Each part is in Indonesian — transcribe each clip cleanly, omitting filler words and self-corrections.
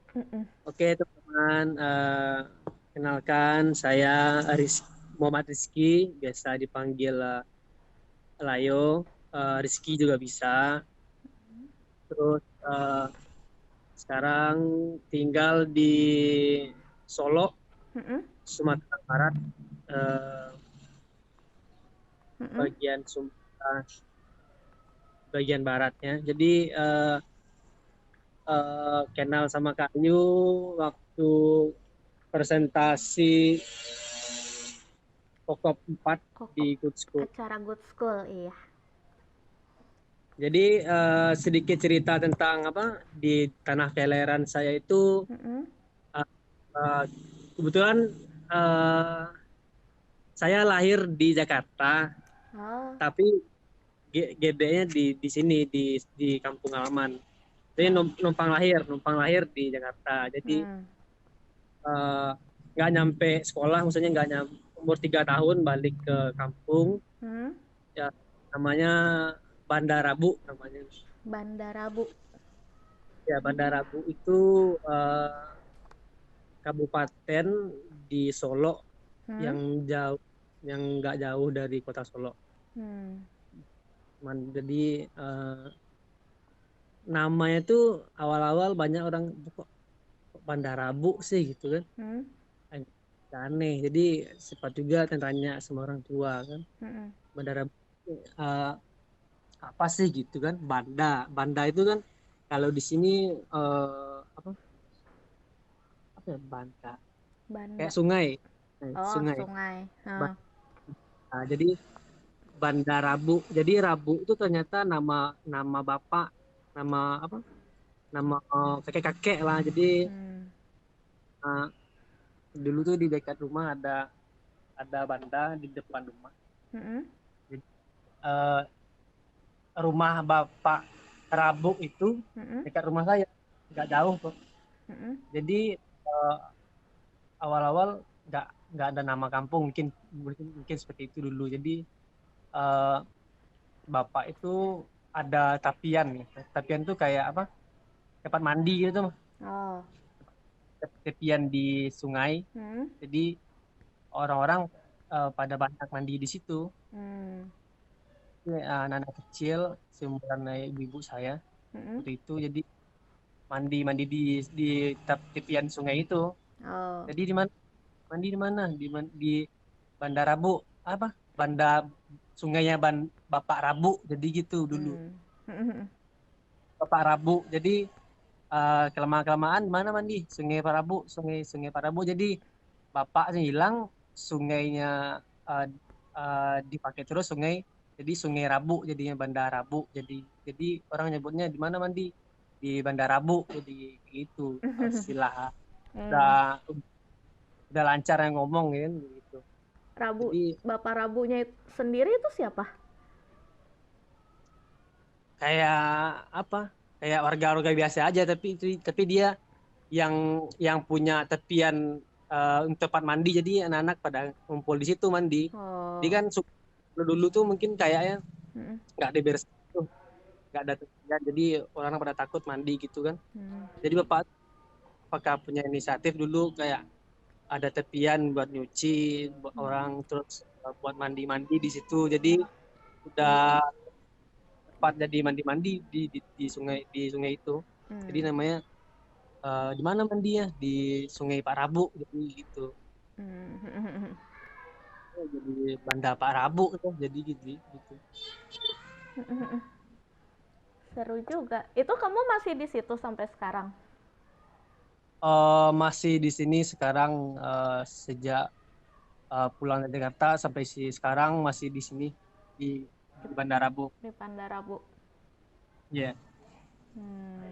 Mm-mm. Oke teman-teman, kenalkan saya Muhammad Rizky, biasa dipanggil Layo. Rizky juga bisa. Terus sekarang tinggal di Solo, Mm-mm. Sumatera Barat, eh, Mm-mm. bagian bagian baratnya. Jadi kenal sama Kak Ayu waktu presentasi pokok 4 Kok di Good School. acara Good School, iya. Jadi sedikit cerita tentang apa di tanah kelahiran saya itu Mm-mm. eh, eh, kebetulan eh, saya lahir di Jakarta, Oh. tapi gedenya di sini di kampung halaman. Jadi Oh. numpang lahir di Jakarta. Jadi Hmm. eh, nggak nyampe sekolah, maksudnya nggak nyampe umur 3 tahun balik ke kampung. Hmm. Ya namanya Bandar Rabu namanya. Bandara Bu. Ya Bandar Rabu itu kabupaten di Solo Hmm. yang jauh, yang nggak jauh dari kota Solo. Hmm. Jadi namanya tuh awal-awal banyak orang kok Bandar Rabu sih gitu kan. Hmm. Agak aneh. Jadi sempat juga tanya sama orang tua kan. Mm-mm. Bandar Rabu eh, apa sih gitu kan? Banda itu kan kalau di sini apa ya Banda? Kayak Banda. sungai. Oh, Sungai. sungai. Ba- Oh. jadi Bandar Rabu. Jadi Rabu itu ternyata nama nama bapak, nama apa? Nama kakek-kakek lah. Jadi Hmm. eh, dulu tuh di dekat rumah ada banda di depan rumah. Mm-mm. Jadi eh, rumah bapak Rabu itu Mm-mm. dekat rumah saya, nggak jauh kok. Mm-mm. Jadi eh, awal-awal nggak nggak ada nama kampung, mungkin mungkin mungkin seperti itu dulu. Jadi eh, bapak itu ada tapian ya. Tapian tuh kayak apa? Tempat mandi gitu, Oh. tepian di sungai. Hmm. Jadi orang-orang pada banyak mandi di situ. Hmm. Jadi, anak-anak kecil seumuran ibu-ibu saya Mm-mm. waktu itu, jadi mandi mandi di tepian sungai itu. Oh. Jadi di mana mandi di mana? Di Bandar Rabu apa? Banda sungainya Bapak Rabu. Jadi gitu dulu. Hmm. Mm-mm. Bapak Rabu. Jadi kelamaan mana mandi? Sungai Pak Rabu, sungai Pak Rabu. Jadi bapaknya hilang, sungainya eh, dipakai terus sungai. Jadi Sungai Rabu jadinya Bandar Rabu. Jadi orang nyebutnya di mana mandi? Di Bandar Rabu. Jadi gitu istilah udah Hmm. udah lancar yang ngomong kan gitu. Rabu. Jadi Bapak Rabunya sendiri itu siapa? kayak apa? Kayak warga-warga biasa aja, tapi dia yang punya tepian untuk tempat mandi. Jadi anak-anak pada ngumpul di situ mandi. Jadi Oh. kan dulu tuh mungkin kayaknya Mm-mm. nggak ada beres tuh, nggak ada tepian. Jadi orang pada takut mandi gitu kan. Hmm. Jadi bapak apakah punya inisiatif dulu kayak ada tepian buat nyuci buat orang, terus buat mandi-mandi di situ. Jadi udah tempat jadi mandi-mandi di sungai itu. Jadi Hmm. namanya di mana mandinya? Di Sungai Pak Rabu jadi gitu. Hmm. Jadi Banda Pak Rabu tuh jadi gitu gitu. Seru juga. Itu kamu masih di situ sampai sekarang? Masih di sini sekarang, sejak pulang dari Jakarta sampai sekarang masih di sini di Bandar Rabu. Di Pandarabu. Iya. Hmm.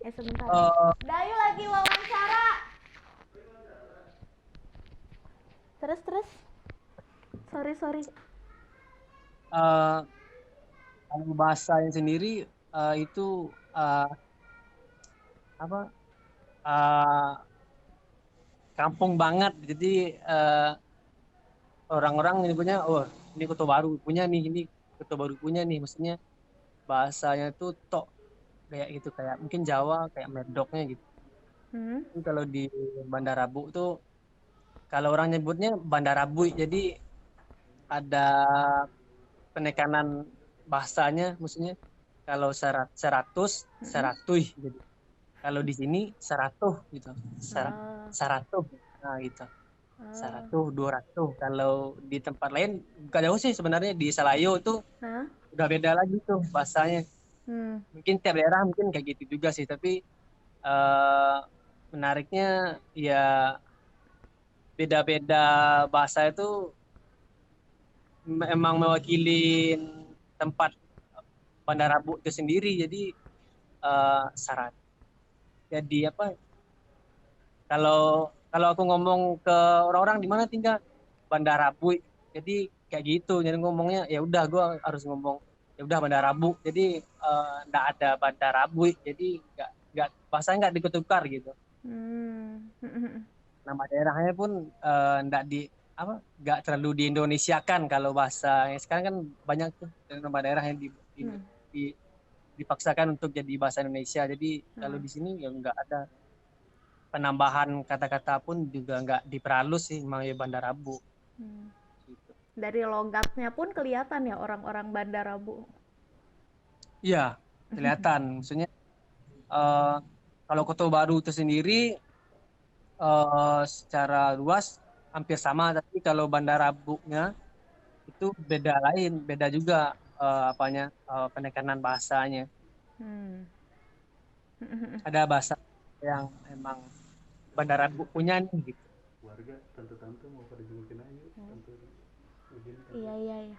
Sebentar. Eh, Dayu lagi wawancara. Terus terus. Sorry sorry. eh, Kalau bahasanya sendiri itu eh, apa? eh, Kampung banget. Jadi eh, orang-orang nyebutnya, oh ini Kota Baru punya nih, ini Kota Baru punya nih. Maksudnya bahasanya tuh tok. kayak gitu, kayak mungkin Jawa kayak medoknya gitu. Hmm. Tapi kalau di Bandar Labu tuh, kalau orang nyebutnya Bandar Labu, jadi ada penekanan bahasanya, maksudnya kalau seratus Hmm. seratuh gitu. Kalau di sini seratuh gitu, Oh. seratuh, nah gitu. Oh. 100, 200. Kalau di tempat lain gak jauh sih sebenarnya, di Salayo tuh Hah? udah beda lagi tuh bahasanya. Hmm. Mungkin tiap daerah mungkin kayak gitu juga sih, tapi eh, menariknya ya beda-beda bahasa itu emang mewakili tempat Bandar Labu itu sendiri. Jadi syarat. Jadi apa? Kalau kalau aku ngomong ke orang-orang di mana tinggal Bandar Labu, jadi kayak gitu. Jadi ngomongnya ya udah, gue harus ngomong ya udah Bandar Labu. Jadi nggak ada Bandar Labu, jadi nggak bahasanya nggak diketukar gitu. Hmm. Hmm. Nama daerahnya pun nggak di apa, nggak terlalu diindonesiakan. Kalau bahasa yang sekarang kan banyak tuh nama daerah yang Hmm. di- dipaksakan untuk jadi bahasa Indonesia. Jadi kalau Hmm. di sini ya nggak ada penambahan kata-kata pun, juga nggak diperhalus sih, emang ya Bandar Labu Hmm. gitu. Dari logatnya pun kelihatan ya orang-orang Bandar Labu. Iya, kelihatan. Maksudnya eh, kalau Kota Baru itu sendiri secara luas hampir sama, tapi kalau Bandar Labunya itu beda lain, beda juga apanya, penekanan bahasanya. Hmm. Ada bahasa yang emang Bandar Labu punya nih gitu. Warga tante-tante mau pada jengukin aja Oh. tante Udin Iya, kagak. iya, iya.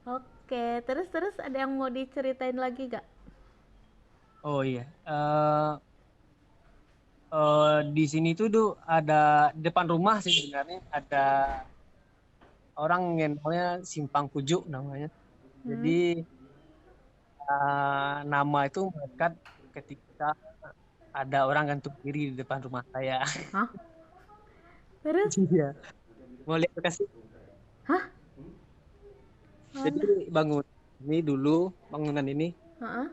Oke, terus ada yang mau diceritain lagi gak? Oh iya. Di sini tuh ada depan rumah sih sebenarnya ada orang yang namanya Simpang Kujuk namanya. Jadi Hmm. nama itu melekat ketika ada orang gantung diri di depan rumah saya. Hah? Terus? Iya. Mau lihat lokasi? Hah? Jadi Mana? bangun ini dulu, bangunan Hah?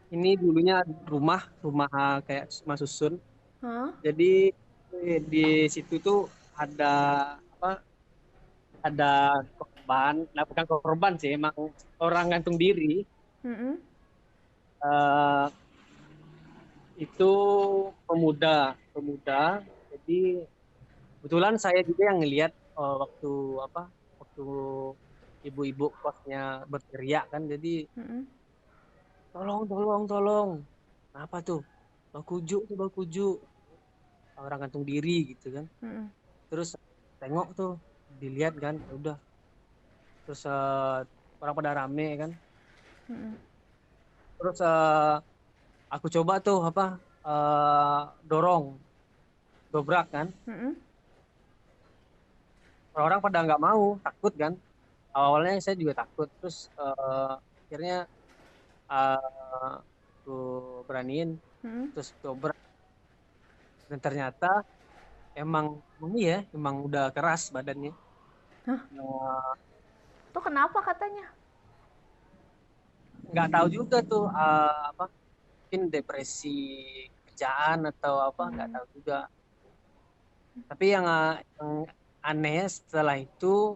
ini dulunya rumah rumah kayak rumah susun. Hah? Jadi di situ tuh ada apa? Ada korban, nah bukan korban sih, emang orang gantung diri. Hmm. eh, itu pemuda, pemuda. Jadi kebetulan saya juga yang ngelihat waktu apa, waktu ibu-ibu kosnya berteriak kan. Jadi Hmm. tolong, tolong, tolong. Apa tuh? Bakuju tuh, Bakuju. Orang gantung diri gitu kan. Hmm. Terus tengok tuh, dilihat kan, ya udah. Terus orang pada rame kan. Hmm. Terus aku coba tuh apa, dorong, dobrak kan. Hmm. Orang-orang pada nggak mau, takut kan. Awalnya saya juga takut. Terus akhirnya aku beraniin, Hmm. terus dobrak. Dan ternyata emang iya, emang udah keras badannya. Hah? Eh, Tuh kenapa katanya? nggak tahu juga tuh apa, mungkin depresi kerjaan atau apa, nggak Hmm. tahu juga. Tapi yang anehnya setelah itu,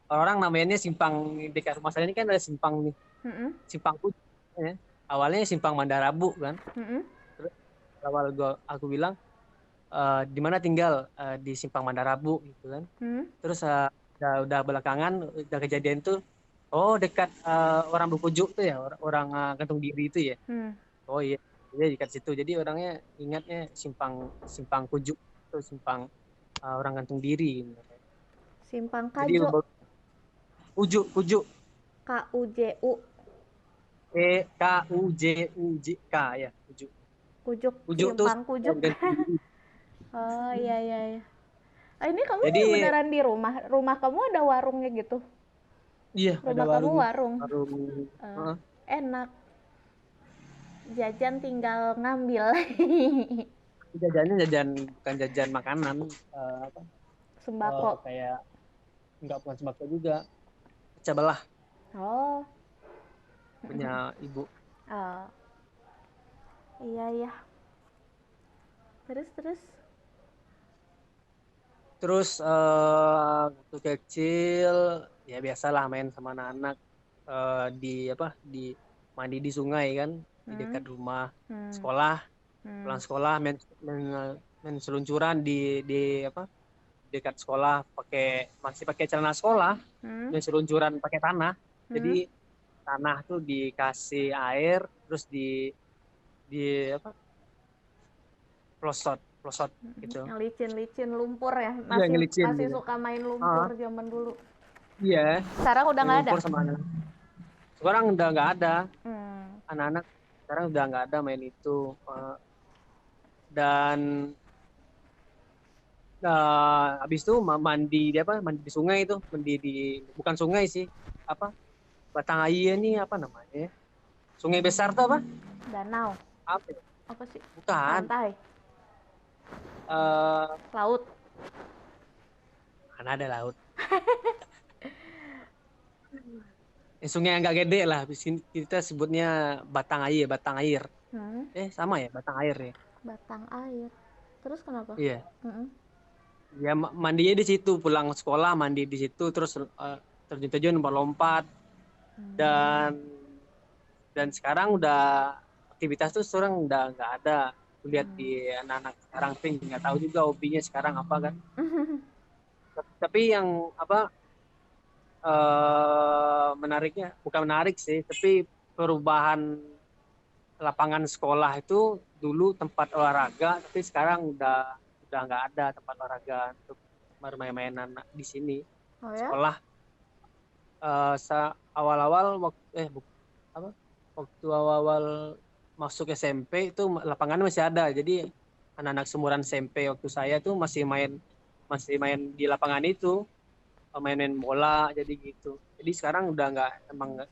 orang namanya simpang, dekat rumah saya ini kan ada simpang nih, Hmm. simpang Kucing, ya. Awalnya simpang Mandarabu kan. Hmm. Terus awal aku bilang di mana tinggal, di simpang Mandarabu gitu kan. Hmm. Terus udah belakangan, udah kejadian tuh, oh dekat orang Bukujuk tuh ya, orang gantung diri itu ya. Hmm. Oh iya, iya dekat situ. Jadi orangnya ingatnya simpang simpang Kujuk, itu simpang orang gantung diri gitu. Simpang Jadi Kajo. Kujuk, Kujuk, KUJU. Kujuk ya, Kujuk. Kujuk, Kujuk tuh Simpang Kujuk. gantung diri. Oh, iya, iya, iya. Ah, ini kamu Jadi beneran di rumah? Rumah kamu ada warungnya gitu? iya, ada Rumah kamu warung, warung? warung. Eh, Heeh. enak. Jajan tinggal ngambil. Jajannya jajan, bukan jajan makanan, apa, Sembako. kayak nggak, bukan sembako juga, pecah belah Oh. punya ibu. Oh, iya ya. Terus. Terus waktu kecil ya biasalah main sama anak-anak, di apa di mandi di sungai kan di Hmm. dekat rumah Hmm. sekolah. Hmm. Pulang sekolah main, main seluncuran di apa dekat sekolah, masih pakai celana sekolah, Hmm. main seluncuran pakai tanah. Hmm. Jadi tanah tuh dikasih air, terus di apa pelosot pelosot gitu. Yang licin-licin lumpur ya, Iya, masih ngelicin masih gitu. suka main lumpur Ah, zaman dulu. iya, Sekarang udah main nggak ada. lumpur sama anak. Sekarang udah nggak ada, Hmm. anak-anak sekarang udah nggak ada main itu. Eh, dan habis itu mandi di apa mandi di sungai itu, mandi di, bukan sungai sih, apa batang air ini apa namanya ya? Sungai besar tuh apa, Danau apa ya? apa sih? Bukan, Pantai, eh laut. mana ada laut. Sungai yang agak gede lah, di sini kita sebutnya batang air. Hmm. Sama ya, batang air ya. Batang air. Terus kenapa? Iya, Mm-mm. ya mandinya di situ, pulang sekolah mandi di situ, terus terjun-terjun lompat-lompat. dan dan sekarang udah aktivitas tuh sekarang udah nggak ada. Lihat di anak-anak sekarang sih nggak tahu juga hobinya sekarang apa kan. Tapi yang apa, menariknya, bukan menarik sih, tapi perubahan lapangan sekolah itu, dulu tempat olahraga, tapi sekarang udah nggak ada tempat olahraga untuk bermain-main anak di sini. Oh ya? Sekolah awal-awal apa waktu awal-awal masuk SMP itu lapangannya masih ada. Jadi anak-anak seumuran SMP waktu saya tuh masih main di lapangan itu, main-main bola jadi gitu. Jadi sekarang udah nggak, emang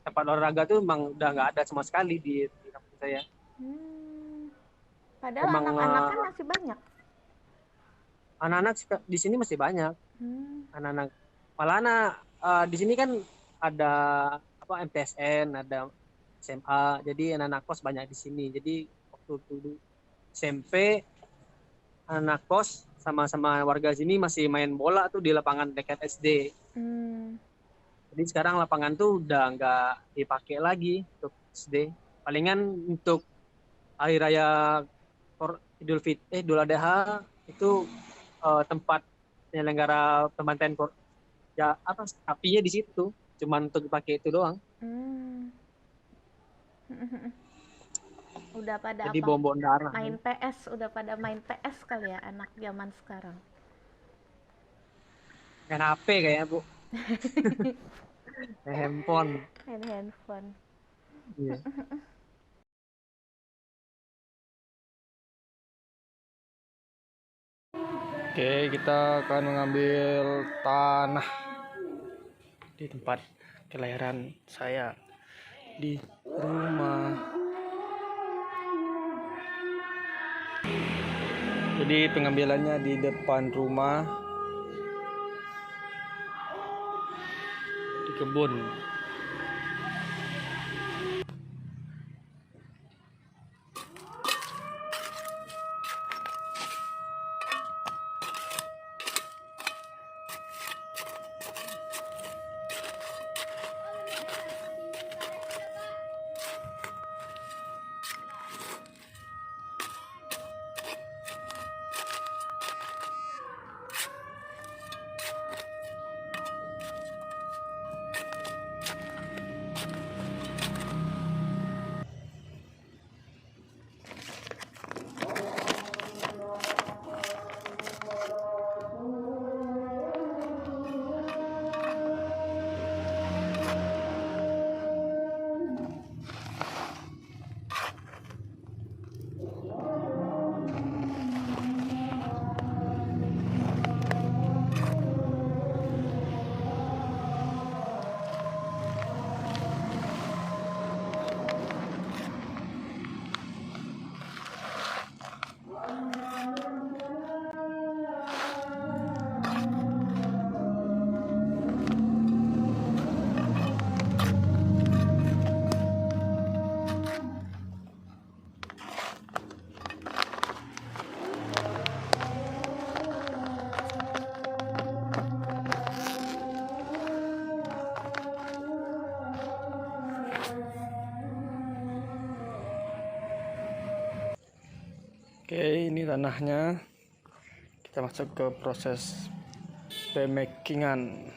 tempat olahraga tuh emang udah nggak ada sama sekali di kampung saya. Hmm. Padahal Emang anak-anak kan masih banyak. anak-anak di sini masih banyak. Hmm. Anak-anak malah di sini kan ada apa MTSN, ada SMA, jadi anak-anak kos banyak di sini. Jadi waktu dulu SMP, anak kos sama-sama warga sini masih main bola tuh di lapangan dekat SD. Hmm. Jadi sekarang lapangan tuh udah nggak dipakai lagi untuk SD. Palingan untuk hari raya Idul Adha itu, tempat penyelenggara pembantaian ya apa apinya di situ, cuman untuk dipakai itu doang. Hmm. Udah pada Jadi apa? bom-bom darah. Main PS, udah pada main PS kali ya anak zaman sekarang. Main HP kayaknya Bu, main handphone. Main handphone. Iya. Oke, kita akan mengambil tanah di tempat kelahiran saya di rumah. Jadi pengambilannya di depan rumah, di kebun. Oke, ini tanahnya. Kita masuk ke proses pemakingan.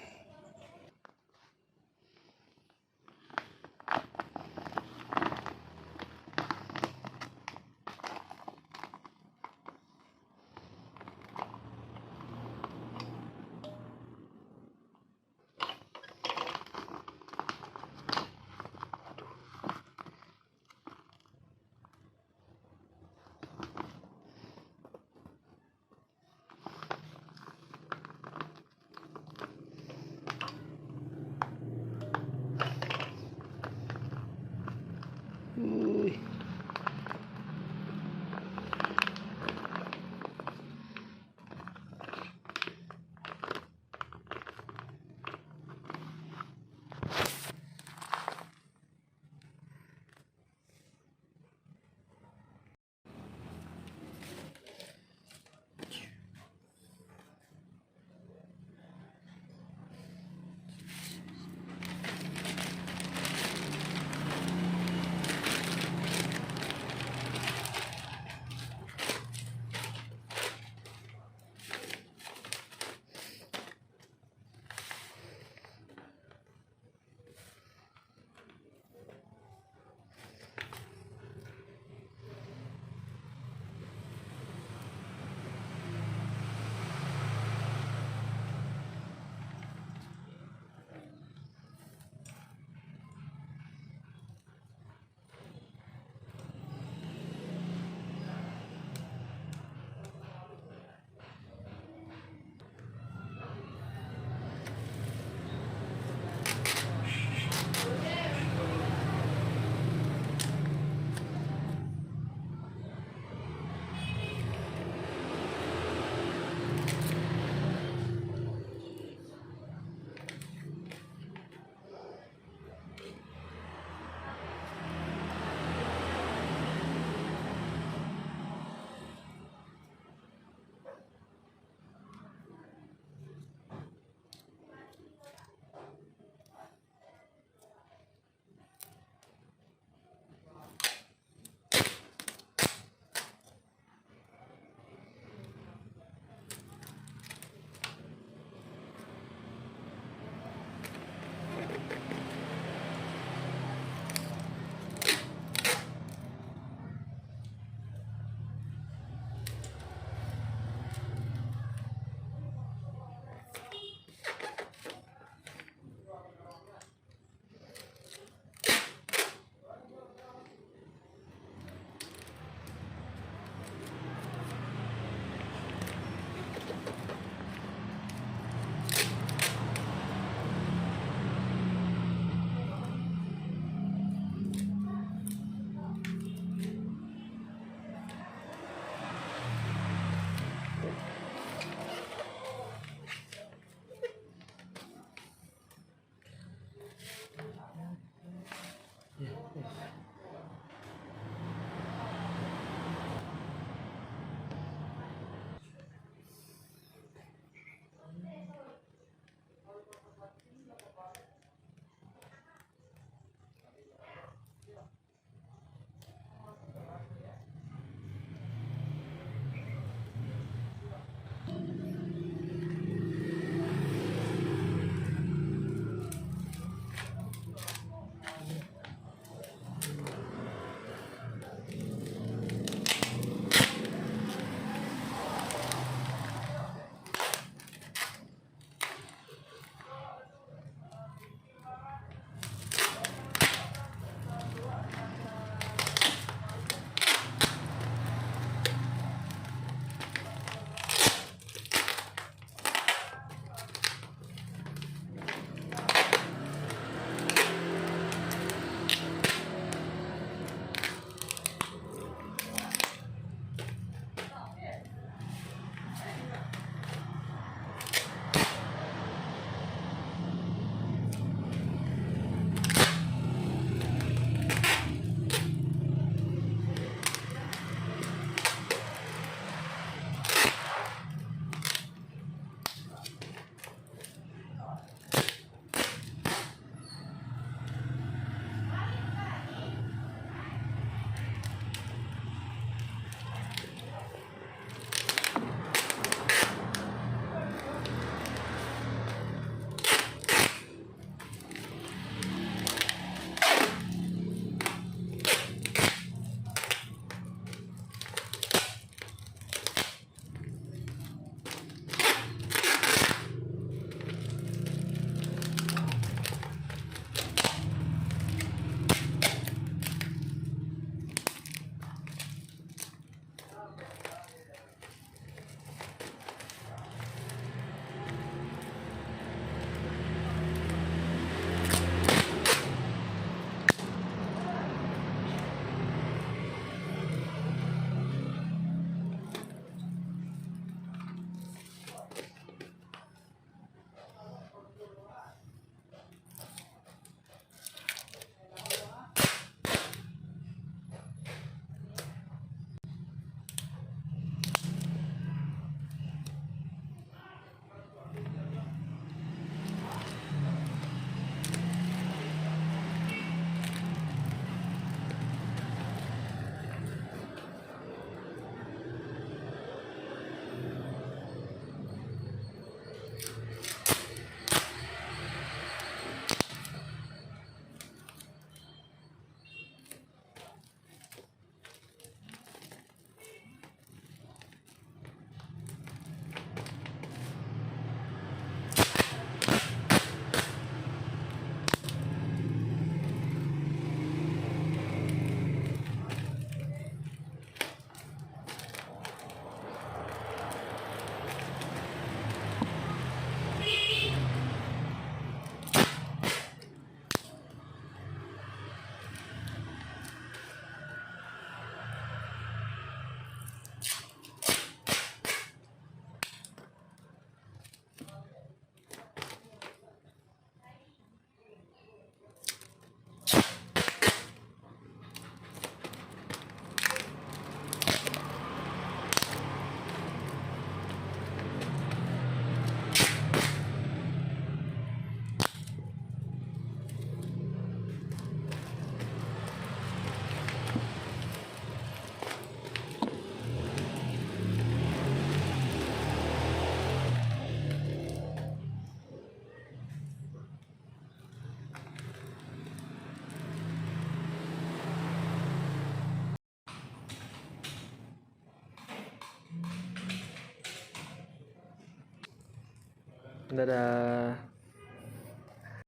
Dadah.